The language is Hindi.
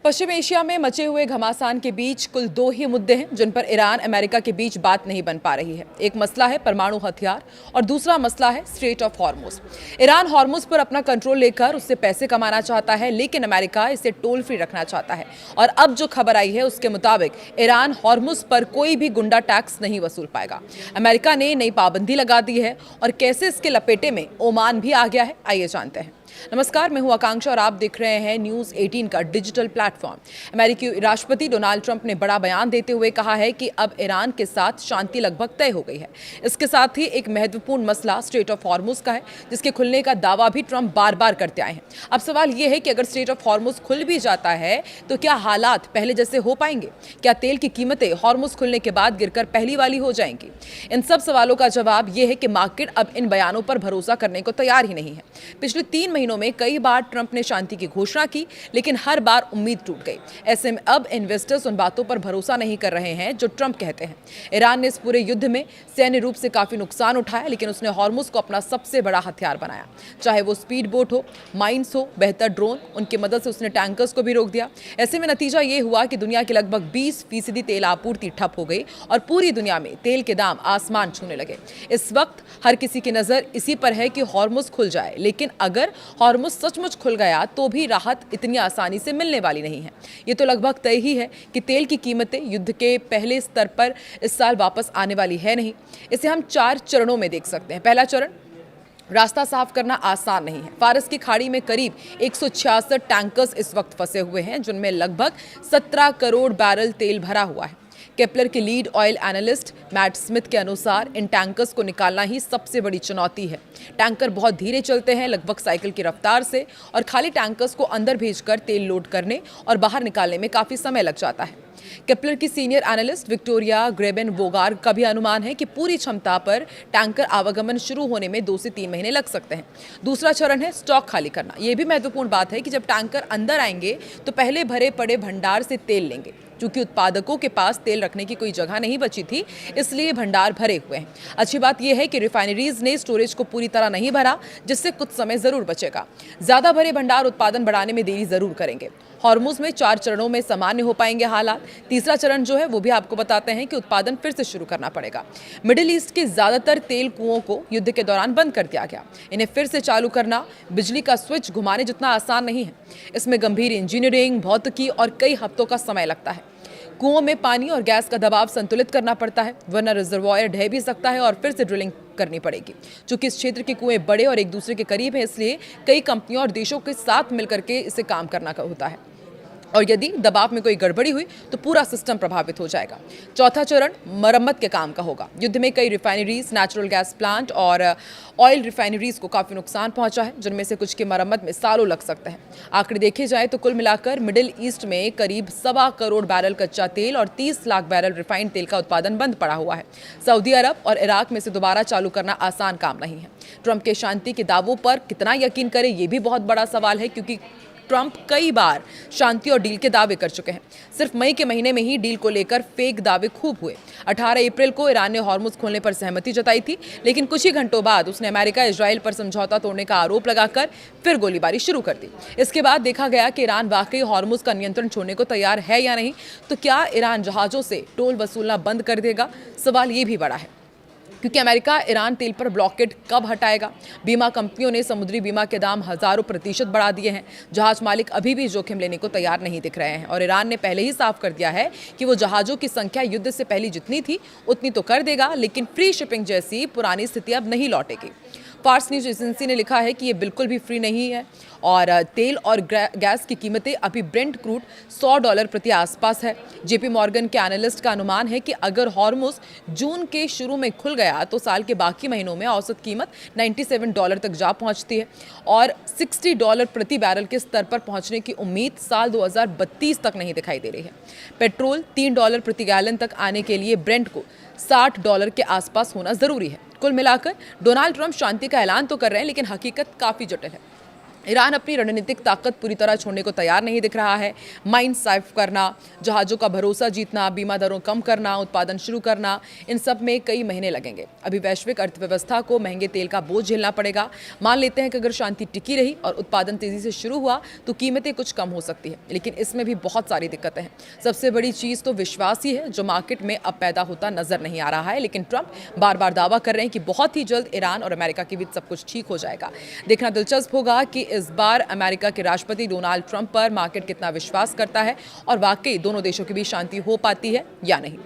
पश्चिम एशिया में मचे हुए घमासान के बीच कुल दो ही मुद्दे हैं जिन पर ईरान अमेरिका के बीच बात नहीं बन पा रही है। एक मसला है परमाणु हथियार और दूसरा मसला है straight of Hormuz. Iran Hormuz पर अपना कंट्रोल लेकर उससे पैसे कमाना चाहता है, लेकिन अमेरिका इसे टोल फ्री रखना चाहता है। और अब जो खबर आई है उसके मुताबिक ईरान हॉर्मुज पर कोई भी गुंडा टैक्स नहीं वसूल पाएगा। अमेरिका ने नई पाबंदी लगा दी है और कैसे इसके लपेटे में ओमान भी आ गया है, आइए जानते हैं। नमस्कार, मैं हूं आकांक्षा और आप देख रहे हैं न्यूज़ 18 का डिजिटल प्लेटफॉर्म। अमेरिकी राष्ट्रपति डोनाल्ड ट्रंप ने बड़ा बयान देते हुए कहा है कि अब ईरान के साथ शांति लगभग तय हो गई है। इसके साथ ही एक महत्वपूर्ण मसला स्ट्रेट ऑफ हॉर्मुज का है, जिसके खुलने का दावा भी ट्रंप बार बार करते आए हैं। अब सवाल यह है कि अगर स्ट्रेट ऑफ हॉर्मुज खुल भी जाता है तो क्या हालात पहले जैसे हो पाएंगे? क्या तेल की कीमतें हॉर्मुज खुलने के बाद गिरकर पहली वाली हो जाएंगी? इन सब सवालों का जवाब यह है कि मार्केट अब इन बयानों पर भरोसा करने को तैयार ही नहीं है। पिछले 3 महीनों में कई बार ट्रंप ने शांति की घोषणा की, लेकिन हर बार उम्मीद टूट गई। ऐसे में अब इन्वेस्टर्स उन बातों पर भरोसा नहीं कर रहे हैं जो ट्रंप कहते हैं। ईरान ने इस पूरे युद्ध में सैन्य रूप से काफी नुकसान उठाया, लेकिन उसने हॉर्मुज को अपना सबसे बड़ा हथियार बनाया। चाहे वो स्पीड बोट हो, माइंस हो, बेहतर ड्रोन, उनकी मदद से उसने टैंकर्स को भी रोक दिया। ऐसे में नतीजा ये हुआ कि दुनिया की लगभग 20% तेल आपूर्ति ठप हो गई और पूरी दुनिया में तेल के दाम आसमान छूने लगे। इस वक्त हर किसी की नजर इसी पर है कि हॉर्मुज खुल जाए, लेकिन अगर हॉर्मुज सचमुच खुल गया तो भी राहत इतनी आसानी से मिलने वाली नहीं है। ये तो लगभग तय ही है कि तेल की कीमतें युद्ध के पहले स्तर पर इस साल वापस आने वाली है नहीं। इसे हम 4 चरणों में देख सकते हैं। पहला चरण, रास्ता साफ करना आसान नहीं है। फारस की खाड़ी में करीब 166 टैंकर्स इस वक्त फंसे हुए हैं, जिनमें लगभग 17 करोड़ बैरल तेल भरा हुआ है। केपलर के lead oil analyst Matt Smith के अनुसार इन टैंकर्स को निकालना ही सबसे बड़ी चुनौती है। टैंकर बहुत धीरे चलते हैं, लगभग साइकिल की रफ्तार से, और खाली टैंकर्स को अंदर भेजकर तेल लोड करने और बाहर निकालने में काफी समय लग जाता है। केपलर की सीनियर एनालिस्ट विक्टोरिया ग्रेबेन वोगार का भी अनुमान है कि पूरी क्षमता पर टैंकर आवागमन शुरू होने में 2 से 3 महीने लग सकते हैं। दूसरा चरण है स्टॉक खाली करना। यह भी महत्वपूर्ण बात है कि जब टैंकर अंदर आएंगे तो पहले भरे पड़े भंडार से तेल लेंगे। क्योंकि उत्पादकों के पास तेल रखने की कोई जगह नहीं बची थी, इसलिए भंडार भरे हुए हैं। अच्छी बात यह है कि रिफाइनरीज ने स्टोरेज को पूरी तरह नहीं भरा, जिससे कुछ समय जरूर बचेगा। ज्यादा भरे भंडार उत्पादन बढ़ाने में देरी जरूर करेंगे। हॉर्मुज में 4 चरणों में सामान्य हो पाएंगे हालात। तीसरा चरण जो है वो भी आपको बताते हैं कि उत्पादन फिर से शुरू करना पड़ेगा। मिडिल ईस्ट के ज्यादातर तेल कुओं को युद्ध के दौरान बंद कर दिया गया। इन्हें फिर से चालू करना बिजली का स्विच घुमाने जितना आसान नहीं है। इसमें गंभीर इंजीनियरिंग, भौतिकी और कई हफ्तों का समय लगता है। कुओं में पानी और गैस का दबाव संतुलित करना पड़ता है, वरना रिजर्वॉयर ढह भी सकता है और फिर से ड्रिलिंग करनी पड़ेगी। चूंकि इस क्षेत्र के कुएं बड़े और एक दूसरे के करीब हैं, इसलिए कई कंपनियों और देशों के साथ मिलकर के इसे काम करना होता है, और यदि दबाव में कोई गड़बड़ी हुई तो पूरा सिस्टम प्रभावित हो जाएगा। चौथा चरण मरम्मत के काम का होगा। युद्ध में कई रिफाइनरीज, नेचुरल गैस प्लांट और ऑयल रिफाइनरीज को काफी नुकसान पहुंचा है, जिनमें से कुछ की मरम्मत में सालों लग सकते हैं। आंकड़े देखे जाए तो कुल मिलाकर मिडिल ईस्ट में करीब 1.25 करोड़ बैरल कच्चा तेल और 30 लाख बैरल रिफाइंड तेल का उत्पादन बंद पड़ा हुआ है। सऊदी अरब और इराक में से दोबारा चालू करना आसान काम नहीं है। ट्रंप के शांति के दावों पर कितना यकीन करें, यह भी बहुत बड़ा सवाल है, क्योंकि ट्रंप कई बार शांति और डील के दावे कर चुके हैं। सिर्फ मई के महीने में ही डील को लेकर फेक दावे खूब हुए। 18 अप्रैल को ईरान ने हॉर्मुज खोलने पर सहमति जताई थी, लेकिन कुछ ही घंटों बाद उसने अमेरिका इजराइल पर समझौता तोड़ने का आरोप लगाकर फिर गोलीबारी शुरू कर दी। इसके बाद देखा गया कि ईरान वाकई हॉर्मुज का नियंत्रण छोड़ने को तैयार है या नहीं। तो क्या ईरान जहाजों से टोल वसूलना बंद कर देगा? सवाल ये भी बड़ा है, क्योंकि अमेरिका ईरान तेल पर ब्लॉकेड कब हटाएगा? बीमा कंपनियों ने समुद्री बीमा के दाम हजारों % बढ़ा दिए हैं। जहाज मालिक अभी भी जोखिम लेने को तैयार नहीं दिख रहे हैं, और ईरान ने पहले ही साफ कर दिया है कि वो जहाजों की संख्या युद्ध से पहले जितनी थी उतनी तो कर देगा, लेकिन फ्री शिपिंग जैसी पुरानी स्थिति अब नहीं लौटेगी। फार्स न्यूज एजेंसी ने लिखा है कि ये बिल्कुल भी फ्री नहीं है, और तेल और गैस की कीमतें अभी ब्रेंट क्रूड $100 प्रति आसपास है। जेपी मॉर्गन के एनालिस्ट का अनुमान है कि अगर हॉर्मुज जून के शुरू में खुल गया तो साल के बाकी महीनों में औसत कीमत $97 तक जा पहुंचती है, और $60 प्रति बैरल के स्तर पर पहुंचने की उम्मीद साल 2032 तक नहीं दिखाई दे रही है। पेट्रोल $3 प्रति गैलन तक आने के लिए ब्रेंट को $60 के आसपास होना जरूरी है। कुल मिलाकर डोनाल्ड ट्रंप शांति का ऐलान तो कर रहे हैं, लेकिन हकीकत काफी जटिल है। ईरान अपनी रणनीतिक ताकत पूरी तरह छोड़ने को तैयार नहीं दिख रहा है। माइन साफ करना, जहाज़ों का भरोसा जीतना, बीमा दरों कम करना, उत्पादन शुरू करना, इन सब में कई महीने लगेंगे। अभी वैश्विक अर्थव्यवस्था को महंगे तेल का बोझ झेलना पड़ेगा। मान लेते हैं कि अगर शांति टिकी रही और उत्पादन तेजी से शुरू हुआ तो कीमतें कुछ कम हो सकती है, लेकिन इसमें भी बहुत सारी दिक्कतें हैं। सबसे बड़ी चीज़ तो विश्वास ही है, जो मार्केट में अब पैदा होता नजर नहीं आ रहा है। लेकिन ट्रंप बार बार दावा कर रहे हैं कि बहुत ही जल्द ईरान और अमेरिका के बीच सब कुछ ठीक हो जाएगा। देखना दिलचस्प होगा कि इस बार अमेरिका के राष्ट्रपति डोनाल्ड ट्रंप पर मार्केट कितना विश्वास करता है और वाकई दोनों देशों के बीच शांति हो पाती है या नहीं।